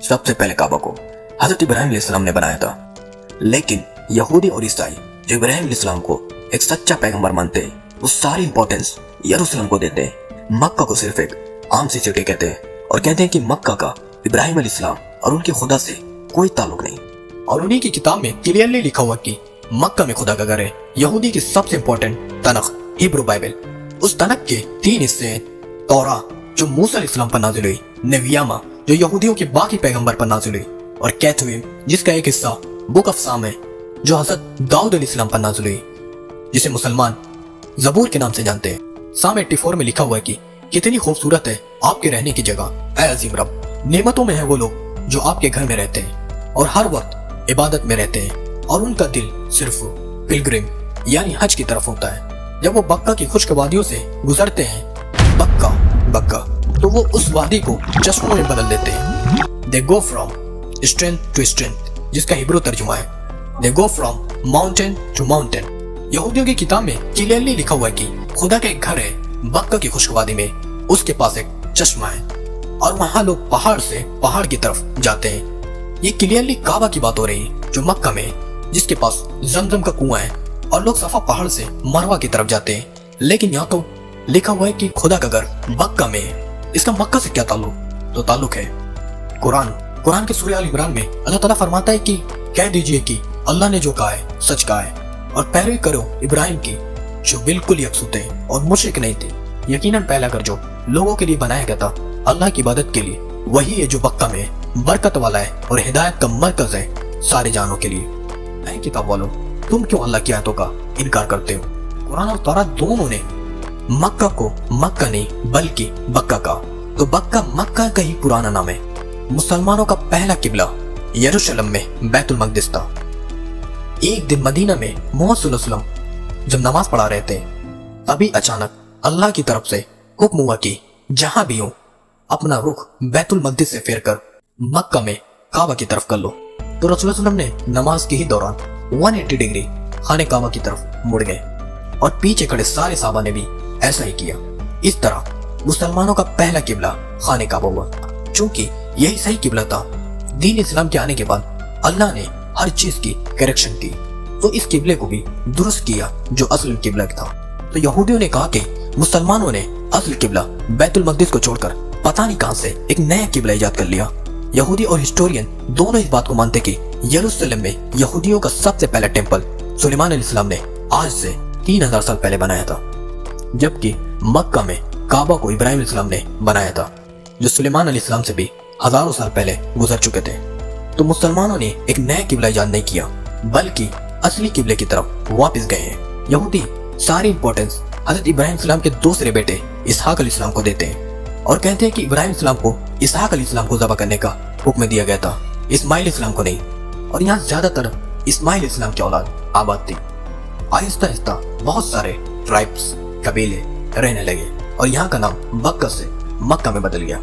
सबसे पहले काबा को हजरत इब्राहिम अलैहिस्सलाम ने बनाया था, लेकिन यहूदी और ईसाई जो इब्राहिम अलैहिस्सलाम को एक सच्चा पैगंबर मानते हैं, वो सारी इंपॉर्टेंस यरूशलेम को देते हैं। मक्का को सिर्फ एक आम सी सिटी कहते हैं और कहते हैं कि मक्का का इब्राहिम अलैहिस्सलाम और उनके खुदा से कोई ताल्लुक नहीं। और उन्हीं की किताब में क्लियरली लिखा हुआ कि मक्का में खुदा का घर है। यहूदी की सबसे इंपॉर्टेंट तनख हिब्रू बाइबल, उस तनख के 3 हिस्से हैं। तौरा जो मूसा अलैहिस्सलाम पर नाज़िल हुई, नवियामा जो यहूदियों के बाकी पैगंबर पर नाज़िल हुई, और कैथुइम जिसका एक हिस्सा बुक ऑफ साम है जो हजरत दाऊद अलैहिस्सलाम पर नाज़िल हुई, जिसे मुसलमान ज़बूर के नाम से जानते हैं। साम 84 में लिखा हुआ है कि कितनी खूबसूरत है आपके रहने की जगह ऐ अजीम रब। नेमतों में है वो लोग जो आपके घर में रहते हैं और हर वक्त इबादत में रहते हैं, और उनका दिल सिर्फ पिलग्रिम यानी हज की तरफ होता है। जब वो बक्का की खुश्क वादियों से गुजरते हैं, बक्का बक्का, तो वो उस वादी को चश्मों में बदल देते हैं। They go from strength to strength, जिसका हिब्रू तर्जुमा है they go from mountain to mountain. यहूदियों की किताब में क्लियरली लिखा हुआ है कि खुदा का एक घर है बक्का की खुश्क वादी में, उसके पास एक चश्मा है और वहाँ लोग पहाड़ से पहाड़ की तरफ जाते हैं। ये क्लियरली काबा की बात हो रही है जो मक्का में है, जिसके पास जमजम का कुआं है, और लोग सफा पहाड़ से मरवा की तरफ जाते हैं। लेकिन यहाँ तो लिखा हुआ है कि खुदा का घर मक्का में है। इसका मक्का से क्या ताल्लुक? तो ताल्लुक है कुरान के सूरह अल इमरान में अल्लाह ताला फरमाता है कि कह दीजिए कि अल्लाह ने जो कहा है सच कहा है, और पैरवी करो इब्राहिम की जो बिल्कुल यकसू थे और मुशरिक नहीं थे। यकीनन पहला घर जो लोगों के लिए बनाया गया था अल्लाह की इबादत के लिए, वही है जो मक्का में बरकत वाला है और हिदायत का मरकज है सारे जानों के लिए। ऐ किताब वालों, तुम क्यों अल्लाह की आयतों का इनकार करते हो? कुरान और तौरात दोनों ने मक्का को मक्का नहीं बल्कि बक्का का, तो बक्का मक्का का ही पुराना नाम है। मुसलमानों का पहला किबला यरूशलेम में बैतुल मक़दिस था। एक दिन मदीना में मोहम्मद सल्लल्लाहु अलैहि वसल्लम जब नमाज पढ़ा रहे थे, तभी अचानक अल्लाह की तरफ से हुक्म हुआ कि जहां भी हो अपना रुख बैतुल मक़दिस से फेर कर मक्का में काबा की तरफ कर लो। तो रसूल सल्लल्लाहु अलैहि वसल्लम ने नमाज के ही दौरान 180 डिग्री खाने काबा की तरफ मुड़ गए, और पीछे खड़े सारे साहबा ने भी ऐसा ही किया। इस तरह मुसलमानों का पहला किबला खाने काबा हुआ। चूंकि यही सही किबला था, दीन इस्लाम के आने के बाद अल्लाह ने हर चीज की करेक्शन की, तो इस किबले को भी दुरुस्त किया जो असल किबला था। तो यहूदियों ने कहा कि मुसलमानों ने असल किबला बैतुल मक़दिस को छोड़कर पता नहीं कहां से एक नया किबला इजाद कर लिया। यहूदी और हिस्टोरियन दोनों इस बात को मानते कि यरूशलेम में यहूदियों का सबसे पहला टेंपल सुलेमान अलैहिस्सलाम ने आज से 3000 साल पहले बनाया था, जबकि मक्का में काबा को इब्राहिम अलैहिस्सलाम ने बनाया था, जो सुलेमान अलैहिस्सलाम से भी हजारों साल पहले गुजर चुके थे। तो मुसलमानों ने एक नया किबला इजाद नहीं किया, बल्कि असली किबले की तरफ वापस गए हैं। यहूदी सारी इंपॉर्टेंस हजरत इब्राहिम अलैहिस्सलाम के दूसरे बेटे इसहाक अलैहिस्सलाम को देते हैं और कहते हैं कि इब्राहिम अलैहिस्सलाम को इसहाक अलैहिस्सलाम को ज़बह करने का हुक्म दिया गया था, इस्माइल अलैहिस्सलाम को नहीं। और यहाँ ज्यादातर इस्माइल अलैहिस्सलाम की औलाद आबाद थी। आहिस्ता आहिस्ता बहुत सारे ट्राइब्स कबीले रहने लगे और यहाँ का नाम बक्का से मक्का में बदल गया।